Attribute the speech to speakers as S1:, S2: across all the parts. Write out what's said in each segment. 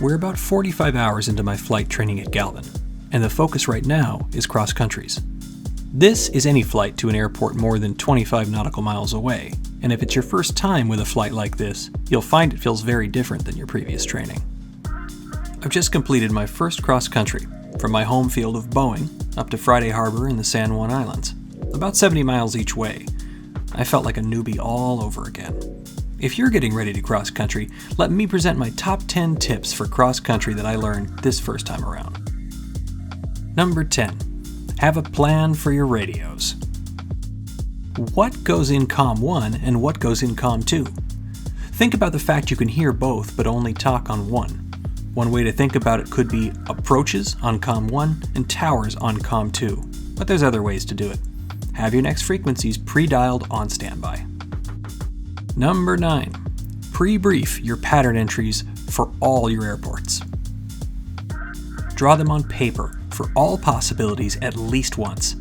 S1: We're about 45 hours into my flight training at Galvin, and the focus right now is cross countries. This is any flight to an airport more than 25 nautical miles away, and if it's your first time with a flight like this, you'll find it feels very different than your previous training. I've just completed my first cross country, from my home field of Boeing up to Friday Harbor in the San Juan Islands, about 70 miles each way. I felt like a newbie all over again. If you're getting ready to cross country, let me present my top 10 tips for cross country that I learned this first time around. Number 10. Have a plan for your radios. What goes in COM 1 and what goes in COM 2? Think about the fact you can hear both but only talk on one. One way to think about it could be approaches on COM 1 and towers on COM 2, but there's other ways to do it. Have your next frequencies pre-dialed on standby. Number 9. Pre-brief your pattern entries for all your airports. Draw them on paper for all possibilities at least once.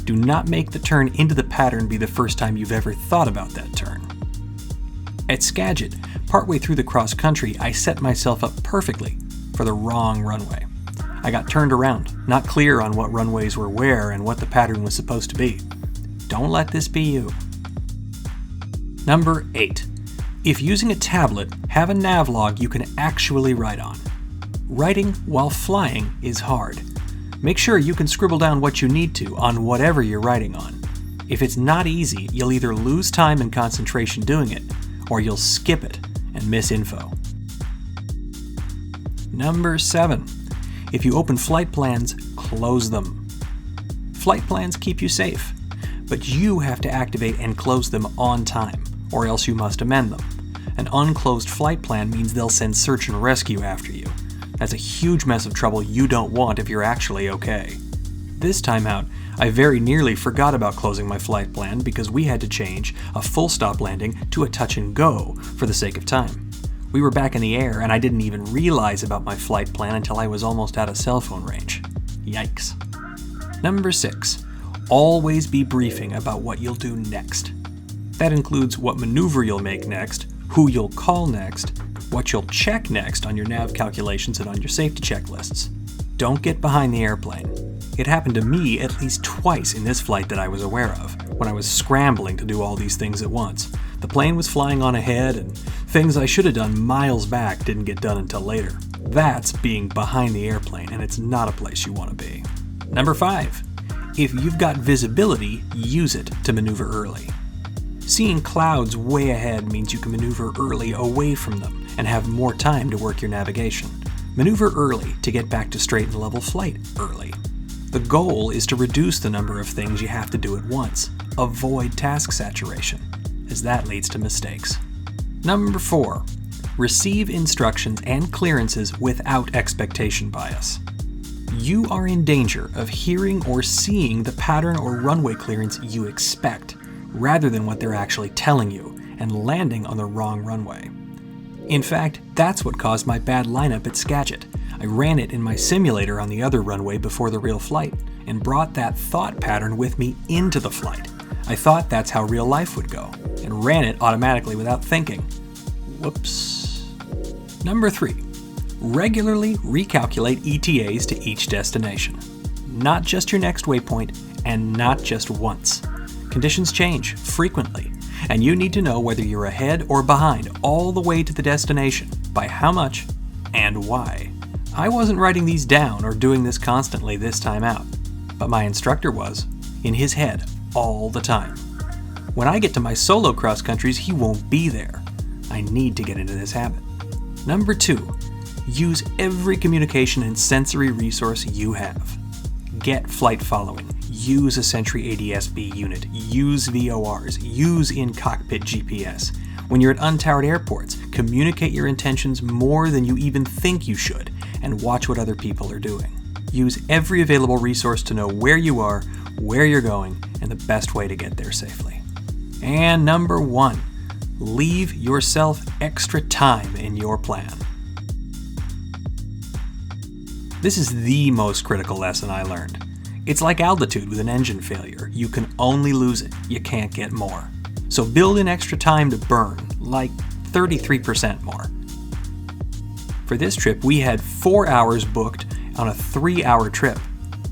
S1: Do not make the turn into the pattern be the first time you've ever thought about that turn. At Skagit, partway through the cross country, I set myself up perfectly for the wrong runway. I got turned around, not clear on what runways were where and what the pattern was supposed to be. Don't let this be you. Number 8. If using a tablet, have a navlog you can actually write on. Writing while flying is hard. Make sure you can scribble down what you need to on whatever you're writing on. If it's not easy, you'll either lose time and concentration doing it, or you'll skip it and miss info. Number 7. If you open flight plans, close them. Flight plans keep you safe, but you have to activate and close them on time, or else you must amend them. An unclosed flight plan means they'll send search and rescue after you. That's a huge mess of trouble you don't want if you're actually okay. This time out, I very nearly forgot about closing my flight plan because we had to change a full stop landing to a touch and go for the sake of time. We were back in the air and I didn't even realize about my flight plan until I was almost out of cell phone range. Yikes. Number 6. Always be briefing about what you'll do next. That includes what maneuver you'll make next, who you'll call next, what you'll check next on your nav calculations and on your safety checklists. Don't get behind the airplane. It happened to me at least twice in this flight that I was aware of, when I was scrambling to do all these things at once. The plane was flying on ahead, and things I should have done miles back didn't get done until later. That's being behind the airplane, and it's not a place you want to be. Number 5. If you've got visibility, use it to maneuver early. Seeing clouds way ahead means you can maneuver early away from them and have more time to work your navigation. Maneuver early to get back to straight and level flight early. The goal is to reduce the number of things you have to do at once. Avoid task saturation, as that leads to mistakes. Number 4. Receive instructions and clearances without expectation bias. You are in danger of hearing or seeing the pattern or runway clearance you expect, rather than what they're actually telling you, and landing on the wrong runway. In fact, that's what caused my bad lineup at Skagit. I ran it in my simulator on the other runway before the real flight, and brought that thought pattern with me into the flight. I thought that's how real life would go, and ran it automatically without thinking. Whoops. Number 3. Regularly recalculate ETAs to each destination. Not just your next waypoint, and not just once. Conditions change frequently, and you need to know whether you're ahead or behind all the way to the destination, by how much, and why. I wasn't writing these down or doing this constantly this time out, but my instructor was, in his head, all the time. When I get to my solo cross countries, he won't be there. I need to get into this habit. Number 2. Use every communication and sensory resource you have. Get flight following. Use a Sentry ADS-B unit. Use VORs. Use in-cockpit GPS. When you're at untowered airports, communicate your intentions more than you even think you should, and watch what other people are doing. Use every available resource to know where you are, where you're going, and the best way to get there safely. And number 1, leave yourself extra time in your plan. This is the most critical lesson I learned. It's like altitude with an engine failure. You can only lose it. You can't get more. So build in extra time to burn, like 33% more. For this trip, we had 4 hours booked on a 3-hour trip.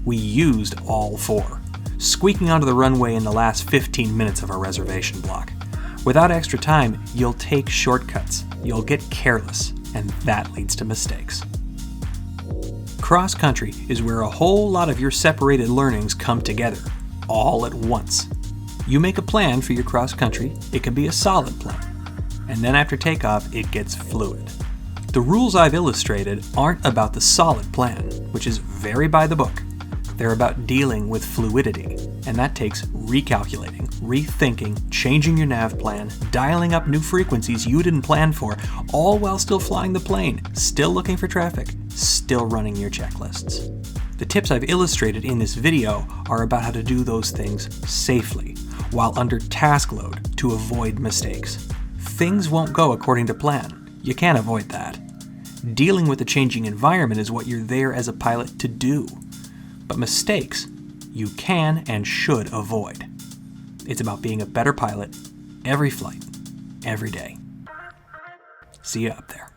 S1: We used all 4, squeaking onto the runway in the last 15 minutes of our reservation block. Without extra time, you'll take shortcuts, you'll get careless, and that leads to mistakes. Cross country is where a whole lot of your separated learnings come together, all at once. You make a plan for your cross country, it can be a solid plan, and then after takeoff, it gets fluid. The rules I've illustrated aren't about the solid plan, which is very by the book. They're about dealing with fluidity, and that takes recalculating, rethinking, changing your nav plan, dialing up new frequencies you didn't plan for, all while still flying the plane, still looking for traffic, still running your checklists. The tips I've illustrated in this video are about how to do those things safely, while under task load to avoid mistakes. Things won't go according to plan. You can't avoid that. Dealing with a changing environment is what you're there as a pilot to do. But mistakes, you can and should avoid. It's about being a better pilot every flight, every day. See you up there.